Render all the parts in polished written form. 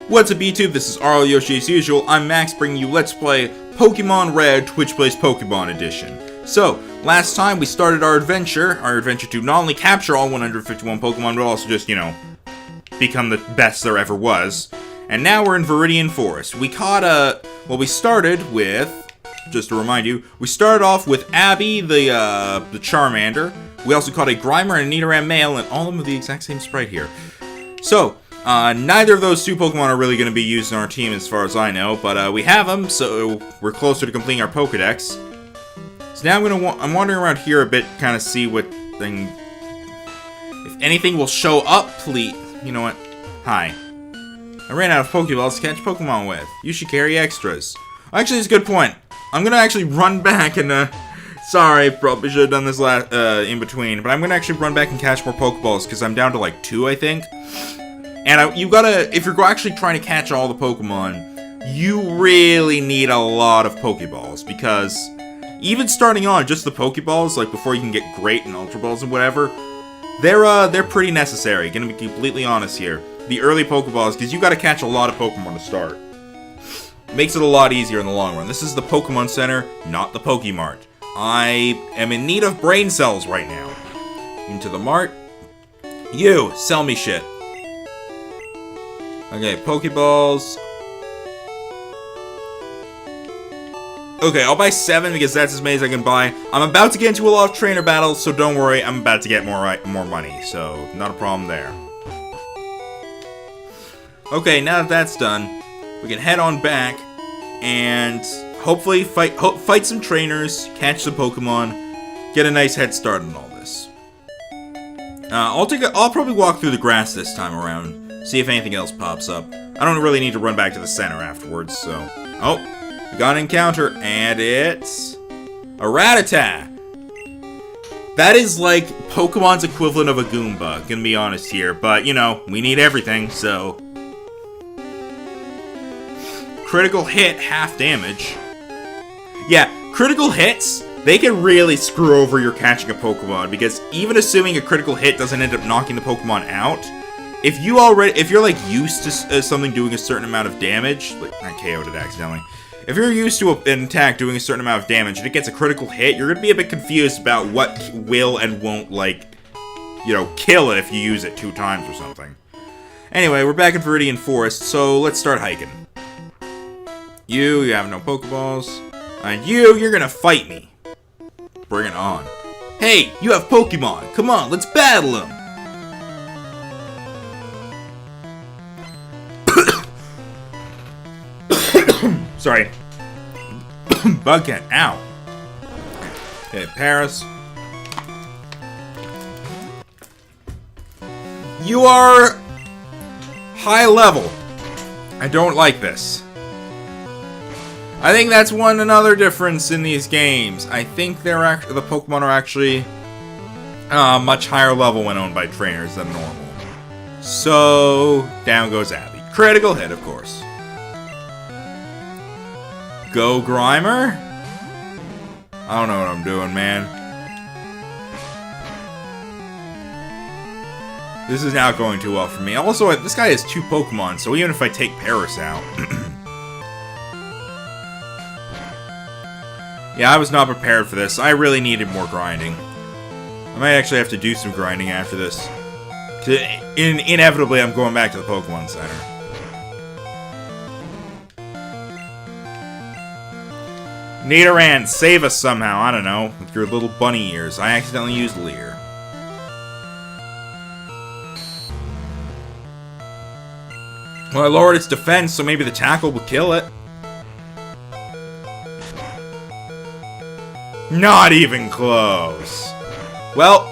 What's up YouTube, this is Arl Yoshi as usual. I'm Max bringing you Let's Play Pokemon Red Twitch Plays Pokemon Edition. So, last time we started our adventure to not only capture all 151 Pokemon, but also just, become the best there ever was. And now we're in Viridian Forest. We caught we started with, just to remind you, we started off with Abby, the Charmander. We also caught a Grimer and a Nidoran male, and all of them with the exact same sprite here. So, neither of those two Pokemon are really going to be used in our team as far as I know, but we have them, so we're closer to completing our Pokedex. So now I'm wandering around here a bit, kind of see what thing, if anything will show up, please. You know what? Hi. I ran out of Pokeballs to catch Pokemon with. You should carry extras. Actually, it's a good point. I'm going to actually run back and, sorry, probably should have done this in between, but I'm going to actually run back and catch more Pokeballs, because I'm down to like 2, I think. And you gotta, if you're actually trying to catch all the Pokemon, you really need a lot of Pokeballs, because even starting on just the Pokeballs, like before you can get Great and Ultra Balls and whatever, they're pretty necessary. Gonna be completely honest here. The early Pokeballs, because you gotta catch a lot of Pokemon to start. Makes it a lot easier in the long run. This is the Pokemon Center, not the Pokemart. I am in need of brain cells right now. Into the mart. You, sell me shit. Okay, Pokeballs. Okay, I'll buy 7 because that's as many as I can buy. I'm about to get into a lot of trainer battles, so don't worry, I'm about to get more money, so not a problem there. Okay, now that that's done, we can head on back and hopefully fight some trainers, catch some Pokemon, get a nice head start on all this. I'll probably walk through the grass this time around. See if anything else pops up. I don't really need to run back to the center afterwards, so... Oh, we got an encounter, and it's... a Rattata! That is like Pokemon's equivalent of a Goomba, gonna be honest here, but, we need everything, so... Critical hit, half damage. Yeah, critical hits, they can really screw over your catching a Pokemon, because even assuming a critical hit doesn't end up knocking the Pokemon out... If you're like used to something doing a certain amount of damage, like I KO'd it accidentally. If you're used to an attack doing a certain amount of damage and it gets a critical hit, you're gonna be a bit confused about what will and won't kill it if you use it 2 times or something. Anyway, we're back in Viridian Forest, so let's start hiking. You have no Pokeballs, and you're gonna fight me. Bring it on. Hey, you have Pokemon. Come on, let's battle them. Sorry. Bugcat, ow. Okay, Paris. You are high level. I don't like this. I think that's another difference in these games. I think the Pokemon are actually much higher level when owned by trainers than normal. So, down goes Abby. Critical hit, of course. Go Grimer? I don't know what I'm doing, man. This is not going too well for me. Also, this guy has 2 Pokemon, so even if I take Paris out... Yeah, I was not prepared for this. I really needed more grinding. I might actually have to do some grinding after this. Inevitably, I'm going back to the Pokemon Center. Nidoran, save us somehow, I don't know, with your little bunny ears. I accidentally used Leer. Well, I lowered its defense, so maybe the tackle will kill it. Not even close. Well,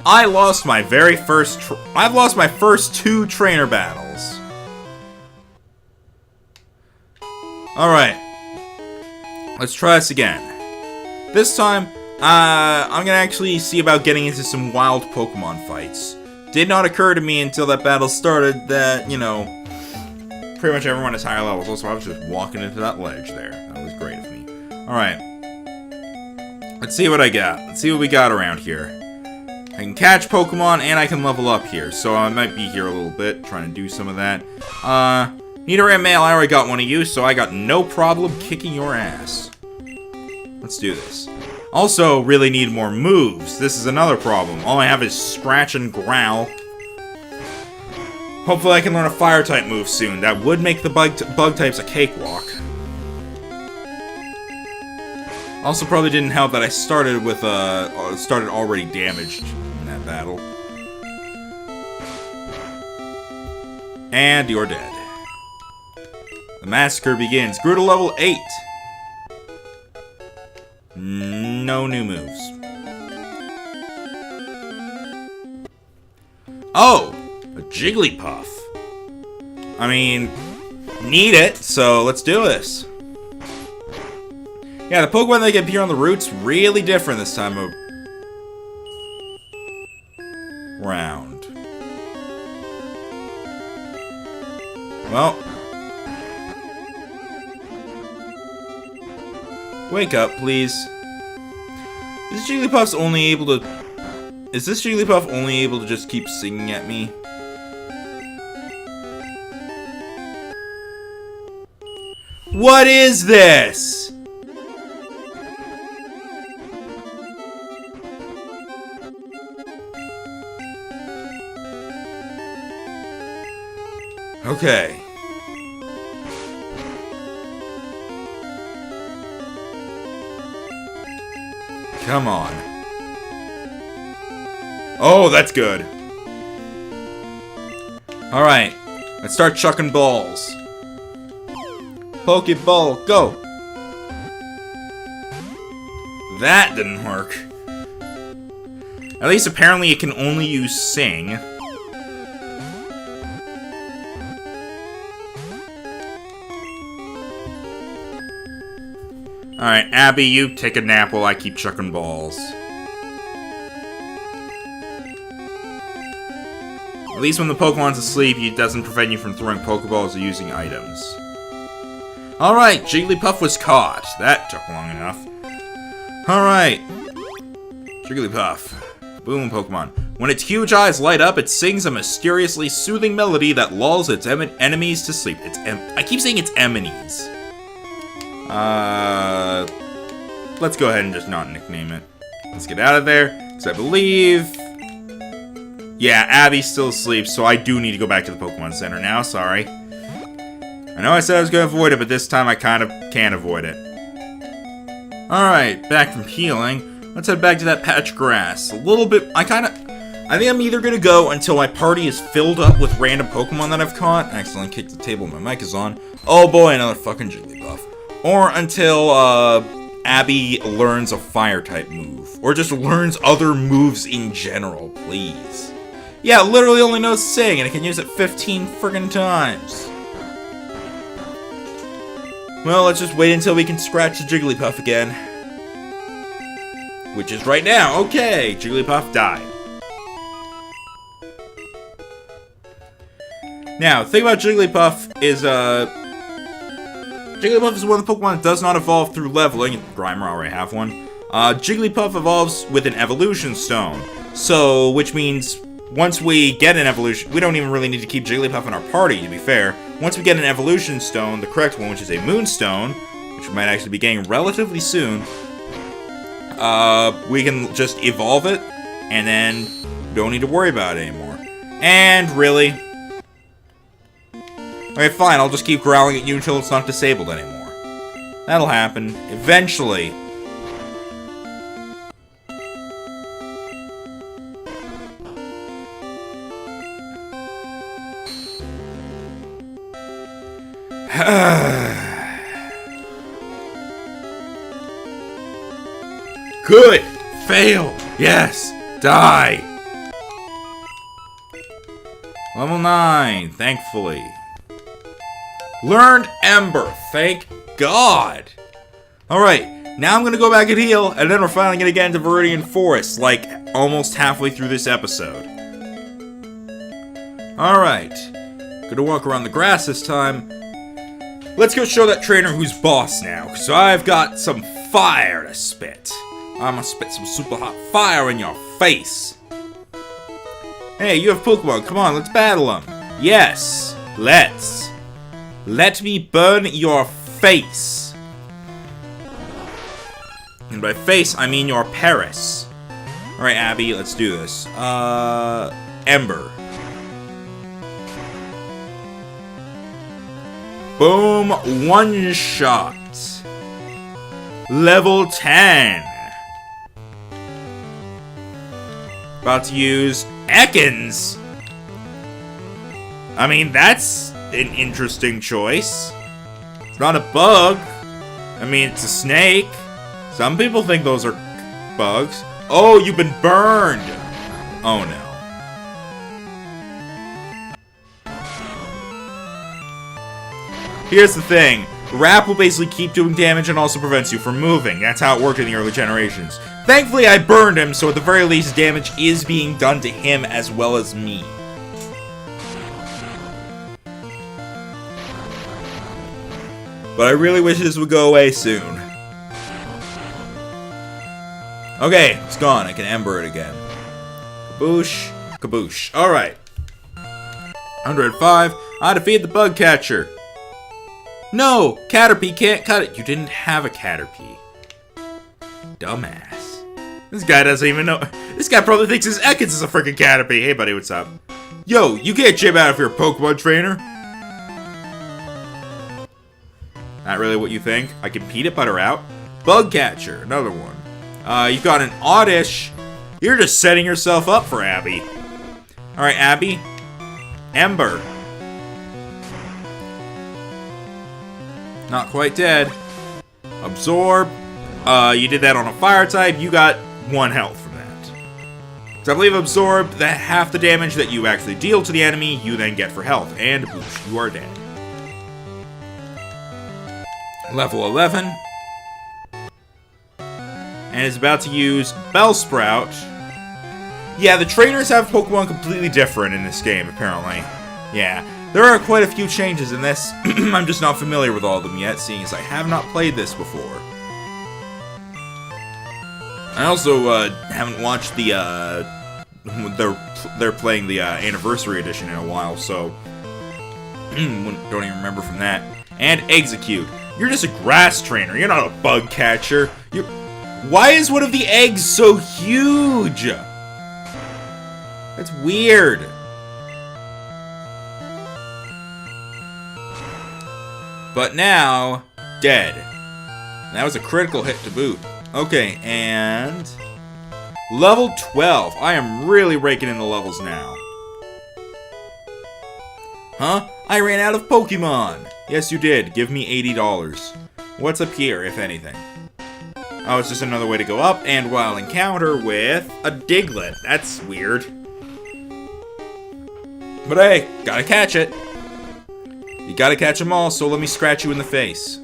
I lost my very first... I've lost my first 2 trainer battles. Alright. Let's try this again. This time, I'm gonna actually see about getting into some wild Pokemon fights. Did not occur to me until that battle started that, pretty much everyone is higher levels. Also, I was just walking into that ledge there. That was great of me. Alright. Let's see what I got. Let's see what we got around here. I can catch Pokemon, and I can level up here. So I might be here a little bit, trying to do some of that. Nidoran male, I already got one of you, so I got no problem kicking your ass. Let's do this. Also, really need more moves. This is another problem. All I have is Scratch and Growl. Hopefully I can learn a Fire-type move soon. That would make the bug types a cakewalk. Also, probably didn't help that I started with started already damaged in that battle. And you're dead. The massacre begins. Grew to level 8. No new moves. Oh! A Jigglypuff. I mean, need it, so let's do this. Yeah, the Pokemon that appear on the routes really different this time around. Well. Wake up, please. Is this Jigglypuff only able to just keep singing at me? What is this? Okay. Come on. Oh, that's good. Alright. Let's start chucking balls. Pokeball, go! That didn't work. At least apparently it can only use Sing. Alright, Abby, you take a nap while I keep chucking balls. At least when the Pokemon's asleep, it doesn't prevent you from throwing Pokeballs or using items. Alright, Jigglypuff was caught. That took long enough. Alright. Jigglypuff. Boom, Pokemon. When its huge eyes light up, it sings a mysteriously soothing melody that lulls its enemies to sleep. I keep saying it's enemies. Let's go ahead and just not nickname it. Let's get out of there, because I believe... Yeah, Abby's still asleep, so I do need to go back to the Pokemon Center now, sorry. I know I said I was going to avoid it, but this time I kind of can't avoid it. Alright, back from healing. Let's head back to that patch of grass. A little bit... I think I'm either going to go until my party is filled up with random Pokemon that I've caught. I accidentally kicked the table, my mic is on. Oh boy, another fucking Jigglypuff. Or until, Abby learns a Fire-type move. Or just learns other moves in general, please. Yeah, it literally only knows Sing, and it can use it 15 friggin' times. Well, let's just wait until we can scratch the Jigglypuff again. Which is right now. Okay, Jigglypuff died. Now, the thing about Jigglypuff is, Jigglypuff is one of the Pokemon that does not evolve through leveling. Grimer already have one. Jigglypuff evolves with an evolution stone. So, which means once we get an evolution, we don't even really need to keep Jigglypuff in our party, to be fair. Once we get an evolution stone, the correct one, which is a moonstone, which we might actually be getting relatively soon, we can just evolve it, and then don't need to worry about it anymore. And really... Okay, fine, I'll just keep growling at you until it's not disabled anymore. That'll happen. Eventually. Good! Fail! Yes! Die! Level 9, thankfully. Learned Ember, thank God! Alright, now I'm gonna go back and heal, and then we're finally gonna get into Viridian Forest, like, almost halfway through this episode. Alright. Gonna walk around the grass this time. Let's go show that trainer who's boss now, so I've got some fire to spit. I'm gonna spit some super hot fire in your face. Hey, you have Pokemon, come on, let's battle them. Yes, let's. Let me burn your face. And by face, I mean your Paris. Alright, Abby, let's do this. Ember. Boom, one shot. Level 10. About to use Ekans. I mean, that's an interesting choice. It's not a bug. I mean, it's a snake. Some people think those are bugs. Oh, you've been burned. Oh, no. Here's the thing. Wrap will basically keep doing damage and also prevents you from moving. That's how it worked in the early generations. Thankfully, I burned him, so at the very least, damage is being done to him as well as me. But I really wish this would go away soon. Okay, it's gone. I can ember it again. Kaboosh. Kaboosh. Alright. 105. I defeated the bug catcher. No! Caterpie can't cut it. You didn't have a Caterpie. Dumbass. This guy doesn't even know. This guy probably thinks his Ekans is a freaking Caterpie. Hey, buddy, what's up? Yo, you can't jib out if you're a Pokemon trainer. Not really what you think. I can peanut butter out. Bug catcher. Another one. You've got an Oddish. You're just setting yourself up for Abby. Alright, Abby. Ember. Not quite dead. Absorb. You did that on a fire type. You got 1 health from that. So I believe Absorb, that half the damage that you actually deal to the enemy, you then get for health. And boosh, you are dead. Level 11. And is about to use Bellsprout. Yeah, the trainers have Pokemon completely different in this game, apparently. Yeah. There are quite a few changes in this. I'm just not familiar with all of them yet, seeing as I have not played this before. I also haven't watched the they're playing the anniversary edition in a while, so don't even remember from that. And Execute. You're just a grass trainer. You're not a bug catcher. Why is one of the eggs so huge? That's weird. But now, dead. That was a critical hit to boot. Okay, and level 12. I am really raking in the levels now. Huh? I ran out of Pokemon. Yes, you did. Give me $80. What's up here, if anything? Oh, it's just another way to go up, and while encounter with a Diglett. That's weird. But hey, gotta catch it. You gotta catch them all, so let me scratch you in the face.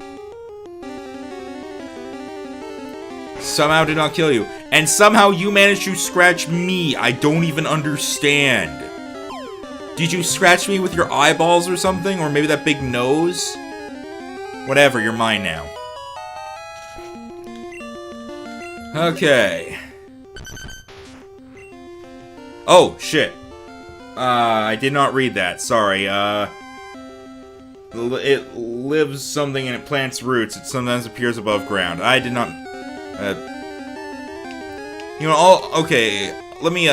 Somehow did not kill you. And somehow you managed to scratch me. I don't even understand. Did you scratch me with your eyeballs or something? Or maybe that big nose? Whatever, you're mine now. Okay. Oh, shit. I did not read that. Sorry, it lives something and it plants roots. It sometimes appears above ground. I did not... you know, okay, let me,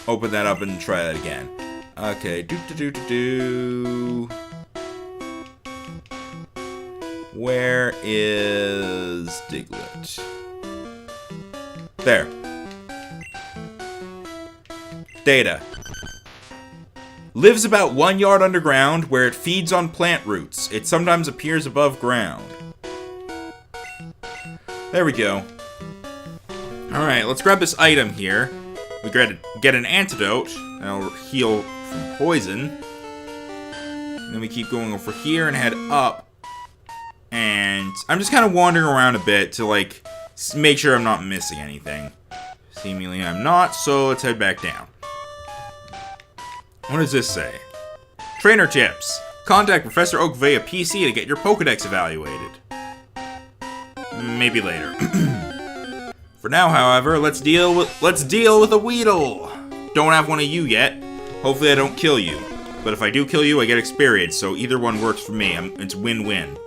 open that up and try that again. Okay, Where is Diglett? There. Data. Lives about 1 yard underground, where it feeds on plant roots. It sometimes appears above ground. There we go. Alright, let's grab this item here. We get an antidote. That'll heal from poison. And then we keep going over here and head up. And I'm just kind of wandering around a bit to, like, make sure I'm not missing anything. Seemingly I'm not, so let's head back down. What does this say? Trainer tips. Contact Professor Oak via PC to get your Pokedex evaluated. Maybe later. For now, however, let's deal with a Weedle. Don't have one of you yet. Hopefully I don't kill you. but if I do kill you, I get experience, so either one works for me. It's win-win.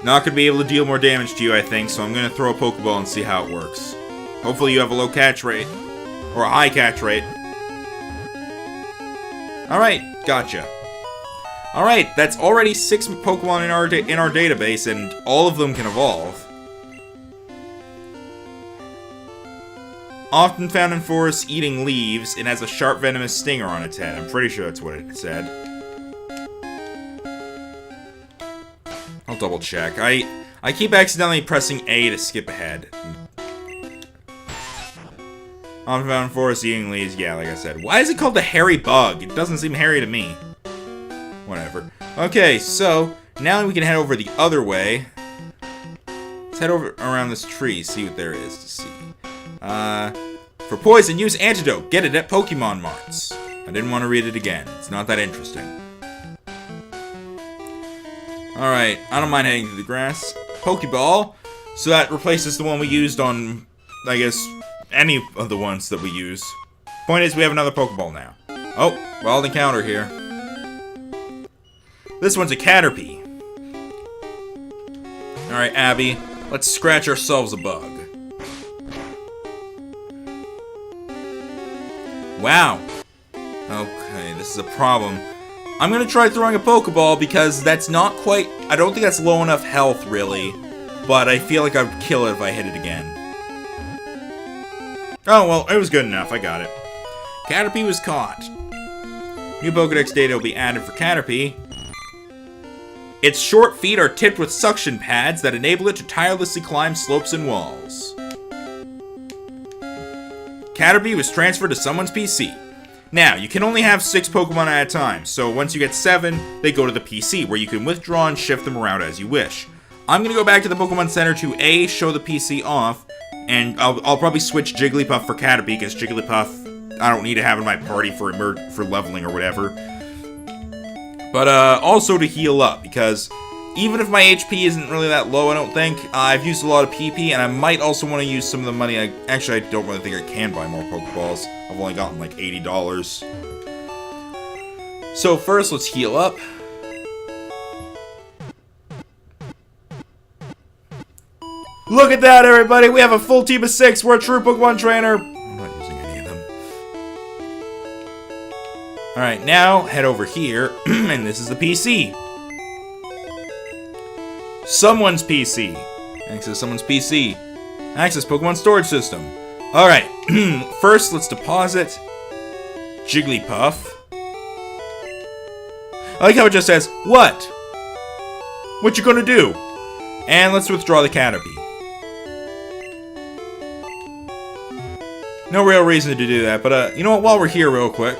Not gonna be able to deal more damage to you, I think, so I'm gonna throw a Pokeball and see how it works. Hopefully you have a low catch rate. Or a high catch rate. Alright, gotcha. Alright, that's already 6 Pokemon in our database, and all of them can evolve. Often found in forests eating leaves, it has a sharp venomous stinger on its head. I'm pretty sure that's what it said. I'll double check. I keep accidentally pressing A to skip ahead. Often found in forests eating leaves, yeah, like I said. Why is it called the hairy bug? It doesn't seem hairy to me. Whatever. Okay, so now we can head over the other way. Let's head over around this tree, see what there is to see. For poison, use antidote. Get it at Pokemon Marts. I didn't want to read it again. It's not that interesting. Alright, I don't mind heading through the grass. Pokeball. So that replaces the one we used on, I guess, any of the ones that we use. Point is, we have another Pokeball now. Oh, wild encounter here. This one's a Caterpie. Alright, Abby. Let's scratch ourselves a bug. Wow. Okay, this is a problem. I'm gonna try throwing a Pokeball because that's not quite... I don't think that's low enough health, really. But I feel like I'd kill it if I hit it again. Oh, well, it was good enough. I got it. Caterpie was caught. New Pokedex data will be added for Caterpie. Its short feet are tipped with suction pads that enable it to tirelessly climb slopes and walls. Caterpie was transferred to someone's PC. Now, you can only have 6 Pokemon at a time, so once you get 7, they go to the PC, where you can withdraw and shift them around as you wish. I'm gonna go back to the Pokemon Center to A, show the PC off, and I'll probably switch Jigglypuff for Caterpie, because Jigglypuff, I don't need to have in my party for leveling or whatever. But also to heal up, because even if my HP isn't really that low, I don't think, I've used a lot of PP, and I might also want to use some of the money. Actually, I don't really think I can buy more Pokeballs. I've only gotten like $80. So first, let's heal up. Look at that, everybody! We have a full team of 6. We're a true Pokemon trainer. I'm not using any of them. Alright, now head over here, and this is the PC. Someone's PC. Access someone's PC. Access Pokemon storage system. Alright, first let's deposit Jigglypuff. I like how it just says, what? What you gonna do? And let's withdraw the Caterpie. No real reason to do that, but you know what, while we're here real quick.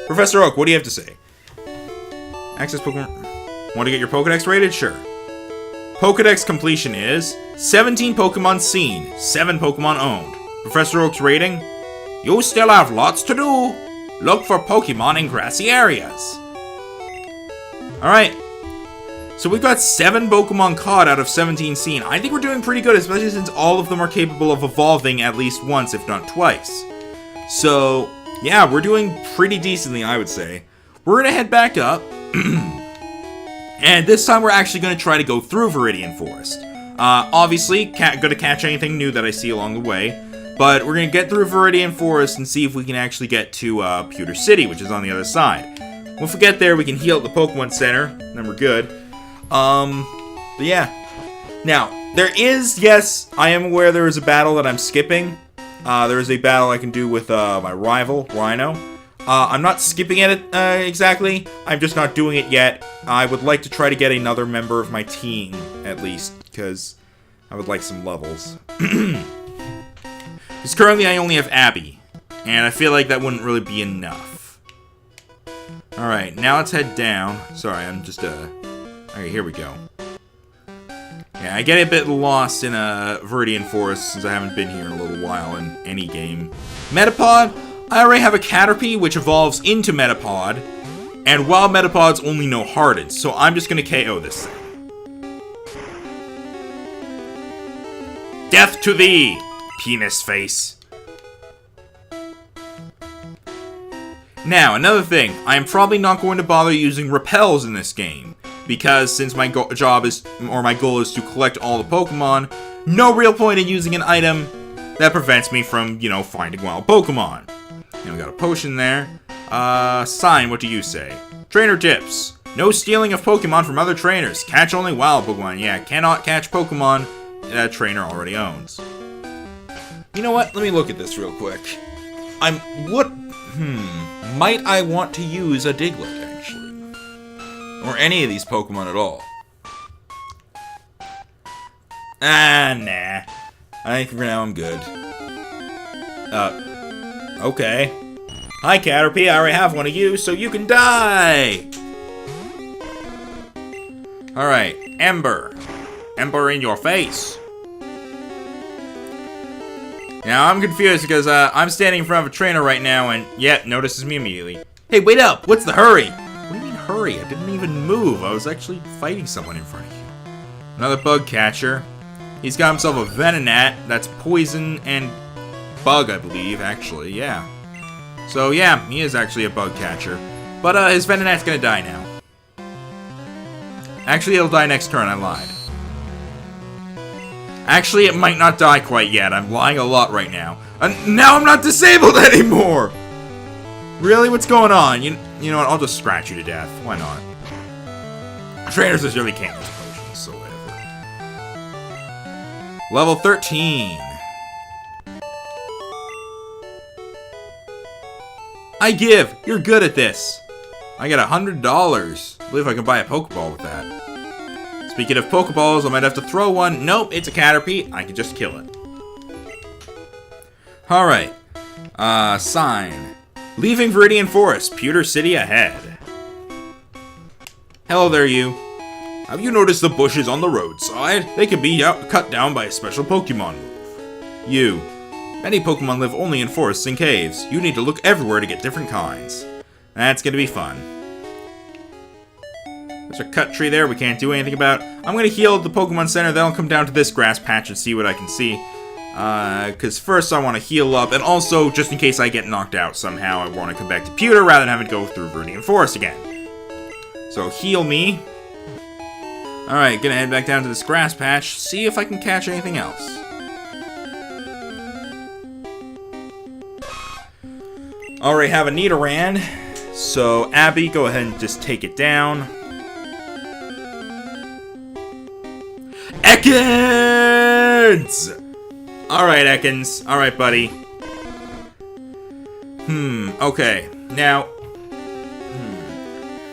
Professor Oak, what do you have to say? Access Pokemon... Want to get your Pokedex rated? Sure. Pokedex completion is 17 Pokemon seen, 7 Pokemon owned. Professor Oak's rating? You still have lots to do. Look for Pokemon in grassy areas. Alright. So we've got 7 Pokemon caught out of 17 seen. I think we're doing pretty good, especially since all of them are capable of evolving at least once, if not twice. So, yeah, we're doing pretty decently, I would say. We're gonna head back up. And this time we're actually going to try to go through Viridian Forest. Obviously, gonna catch anything new that I see along the way. But we're going to get through Viridian Forest and see if we can actually get to Pewter City, which is on the other side. Once we get there, we can heal at the Pokemon Center, and we're good. But yeah. Now, there is, yes, I am aware there is a battle that I'm skipping. There is a battle I can do with my rival, Rhino. I'm not skipping it exactly, I'm just not doing it yet. I would like to try to get another member of my team, at least, because I would like some levels. Because currently I only have Abby, and I feel like that wouldn't really be enough. Alright, now let's head down. Sorry, I'm just, okay, here we go. Yeah, I get a bit lost in Viridian Forest since I haven't been here in a little while in any game. Metapod? I already have a Caterpie, which evolves into Metapod, and wild Metapods only know Hardened, so I'm just gonna KO this thing. Death to thee, penis face. Now, another thing, I am probably not going to bother using repels in this game, because since my goal is to collect all the Pokemon, no real point in using an item that prevents me from, finding wild Pokemon. And we got a potion there. Sign, what do you say? Trainer tips. No stealing of Pokemon from other trainers. Catch only wild Pokemon. Yeah, cannot catch Pokemon that trainer already owns. You know what? Let me look at this real quick. Might I want to use a Diglett, actually? Or any of these Pokemon at all? Nah. I think for now I'm good. Okay. Hi, Caterpie, I already have one of you, so you can die! Alright, Ember. Ember in your face. Now, I'm confused because I'm standing in front of a trainer right now and, notices me immediately. Hey, wait up! What's the hurry? What do you mean hurry? I didn't even move. I was actually fighting someone in front of you. Another bug catcher. He's got himself a Venonat. That's poison and bug, I believe, actually. Yeah. So, yeah, he is actually a bug catcher. But his Venonat's gonna die now. Actually, it'll die next turn. I lied. Actually, it might not die quite yet. I'm lying a lot right now. Now I'm not disabled anymore! Really? What's going on? You know what? I'll just scratch you to death. Why not? Trainers just really can't use potions, so whatever. Level 13. I give! You're good at this! I got $100. I believe I can buy a Pokeball with that. Speaking of Pokeballs, I might have to throw one. Nope, it's a Caterpie. I can just kill it. Alright. Sign. Leaving Viridian Forest. Pewter City ahead. Hello there, you. Have you noticed the bushes on the roadside? They can be cut down by a special Pokemon move. You. Many Pokemon live only in forests and caves. You need to look everywhere to get different kinds. That's gonna be fun. There's a cut tree there we can't do anything about. I'm gonna heal at the Pokemon Center, then I'll come down to this grass patch and see what I can see. Because first I want to heal up, and also, just in case I get knocked out somehow, I want to come back to Pewter rather than having to go through Viridian Forest again. So, heal me. Alright, gonna head back down to this grass patch, see if I can catch anything else. Already have a Nidoran, so Abby, go ahead and just take it down. Ekans! Alright, Ekans. Alright, buddy. Okay. Now,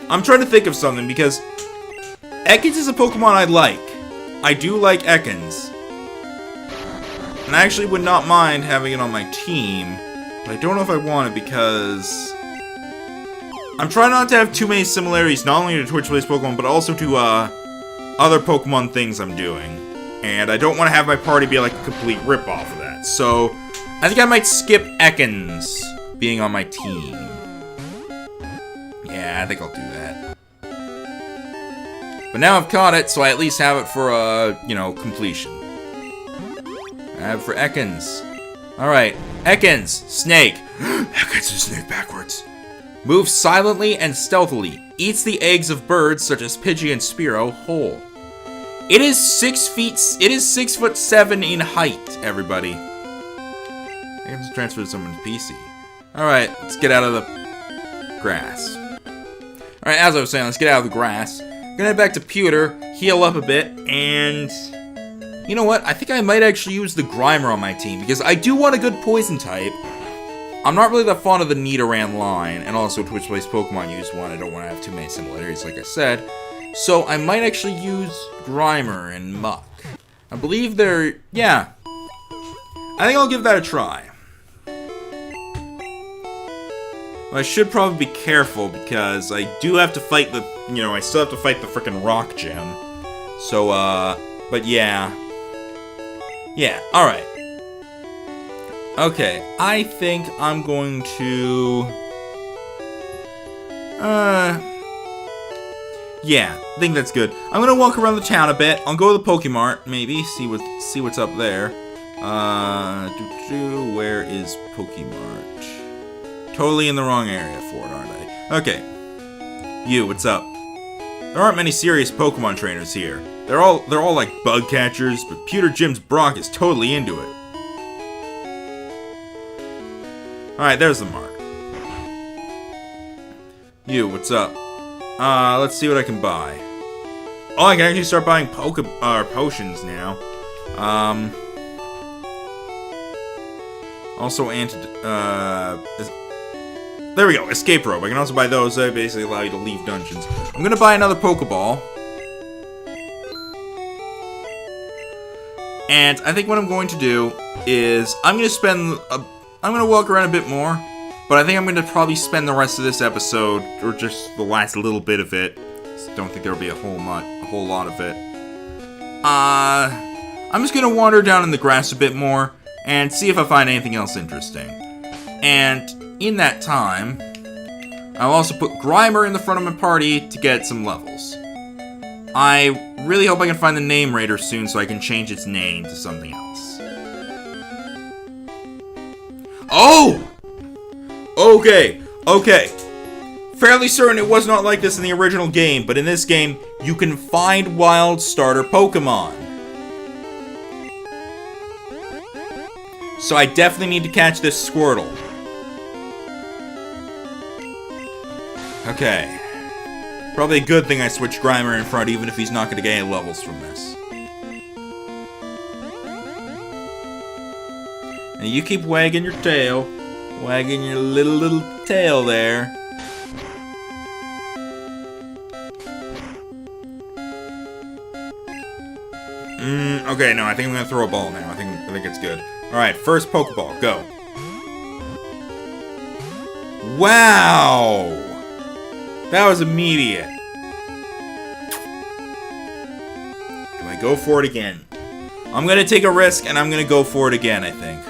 I'm trying to think of something, because Ekans is a Pokemon I like. I do like Ekans. And I actually would not mind having it on my team, but I don't know if I want it because I'm trying not to have too many similarities, not only to Twitch-based Pokemon, but also to, other Pokemon things I'm doing. And I don't want to have my party be like a complete rip-off of that. So, I think I might skip Ekans being on my team. Yeah, I think I'll do that. But now I've caught it, so I at least have it for, completion. I have it for Ekans. Alright, Ekans, Snake. Ekans is Snake backwards. Moves silently and stealthily. Eats the eggs of birds such as Pidgey and Spearow whole. It is 6'7" in height, everybody. I have to transfer to someone's PC. Alright, let's get out of the grass. Alright, as I was saying, let's get out of the grass. Gonna head back to Pewter, heal up a bit, and you know what? I think I might actually use the Grimer on my team, because I do want a good poison type. I'm not really that fond of the Nidoran line, and also Twitch-based Pokemon use one. I don't want to have too many similarities, like I said. So I might actually use Grimer and Muck. I believe they're... yeah. I think I'll give that a try. Well, I should probably be careful, because I do have to fight the... I still have to fight the frickin' Rock Gym. So, but yeah. Yeah, alright. Okay, I think I'm going to... yeah, I think that's good. I'm gonna walk around the town a bit. I'll go to the Pokemart, maybe, see what's up there. Where is Pokemart? Totally in the wrong area for it, aren't I? Okay. You, what's up? There aren't many serious Pokemon trainers here. They're all like bug catchers, but Pewter Gym's Brock is totally into it. Alright, there's the mark. You, what's up? Let's see what I can buy. Oh, I can actually start buying potions now. Also there we go, escape rope. I can also buy those. They basically allow you to leave dungeons. I'm gonna buy another Pokeball. And I think what I'm going to do is I'm gonna walk around a bit more, but I think I'm gonna probably spend the rest of this episode, or just the last little bit of it. Don't think there'll be a whole lot of it. I'm just gonna wander down in the grass a bit more and see if I find anything else interesting. And in that time, I'll also put Grimer in the front of my party to get some levels. I really hope I can find the Name Raider soon so I can change its name to something else. Oh! Okay. Fairly certain it was not like this in the original game, but in this game, you can find wild starter Pokemon. So I definitely need to catch this Squirtle. Okay. Probably a good thing I switched Grimer in front, even if he's not going to get any levels from this. And you keep wagging your tail. Wagging your little tail there. Okay, no, I think I'm going to throw a ball now. I think it's good. Alright, first Pokeball, go. Wow! That was immediate. Do I go for it again? I'm gonna take a risk and I'm gonna go for it again, I think.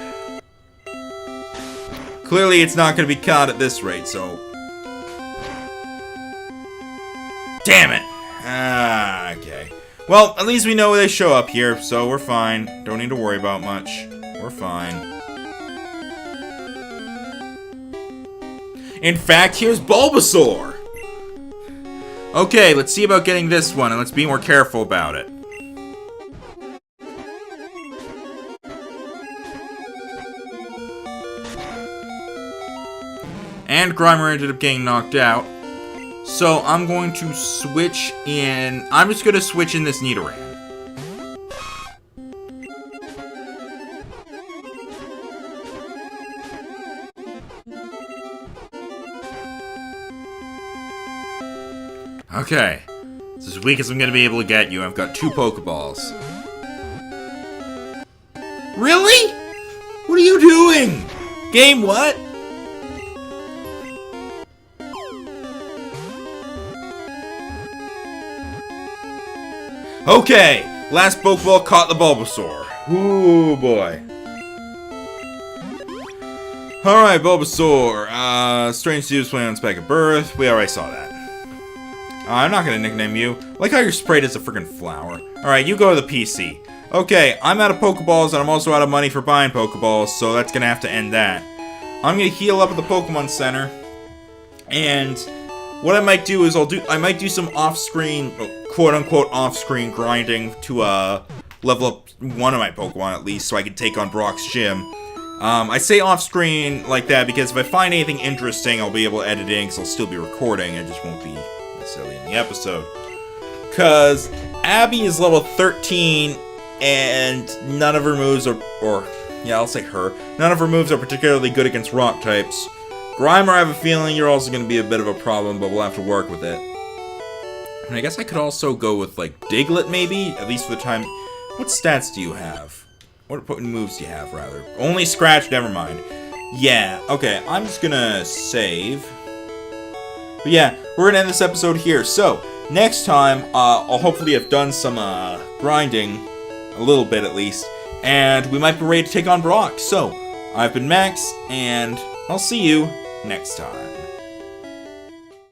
Clearly it's not gonna be caught at this rate, so... Damn it! Okay. Well, at least we know they show up here, so we're fine. Don't need to worry about much. We're fine. In fact, here's Bulbasaur! Okay, let's see about getting this one, and let's be more careful about it. And Grimer ended up getting knocked out. So I'm going to switch in... I'm just going to switch in this Nidoran. Okay, it's as weak as I'm gonna be able to get you. I've got 2 Pokeballs. Really? What are you doing? Game what? Okay, last Pokeball caught the Bulbasaur. Ooh boy. Alright, Bulbasaur. Strange Dudes playing on Spike of Birth. We already saw that. I'm not gonna nickname you. Like how you're sprayed as a freaking flower. Alright, you go to the PC. Okay, I'm out of Pokeballs and I'm also out of money for buying Pokeballs, so that's gonna have to end that. I'm gonna heal up at the Pokemon Center. And what I might do is I might do some off-screen, quote-unquote off-screen grinding to level up one of my Pokemon at least so I can take on Brock's gym. I say off-screen like that because if I find anything interesting, I'll be able to edit it in because I'll still be recording. I just won't be necessarily in the episode. Because Abby is level 13 and none of her moves yeah, I'll say her. None of her moves are particularly good against rock types. Grimer, I have a feeling you're also going to be a bit of a problem, but we'll have to work with it. And I guess I could also go with, like, Diglett, maybe? At least for the time. What stats do you have? What moves do you have, rather? Only Scratch, never mind. Yeah, okay, I'm just gonna save. But yeah, we're gonna end this episode here. So, next time, I'll hopefully have done some, grinding. A little bit, at least. And we might be ready to take on Brock. So, I've been Max, and I'll see you next time.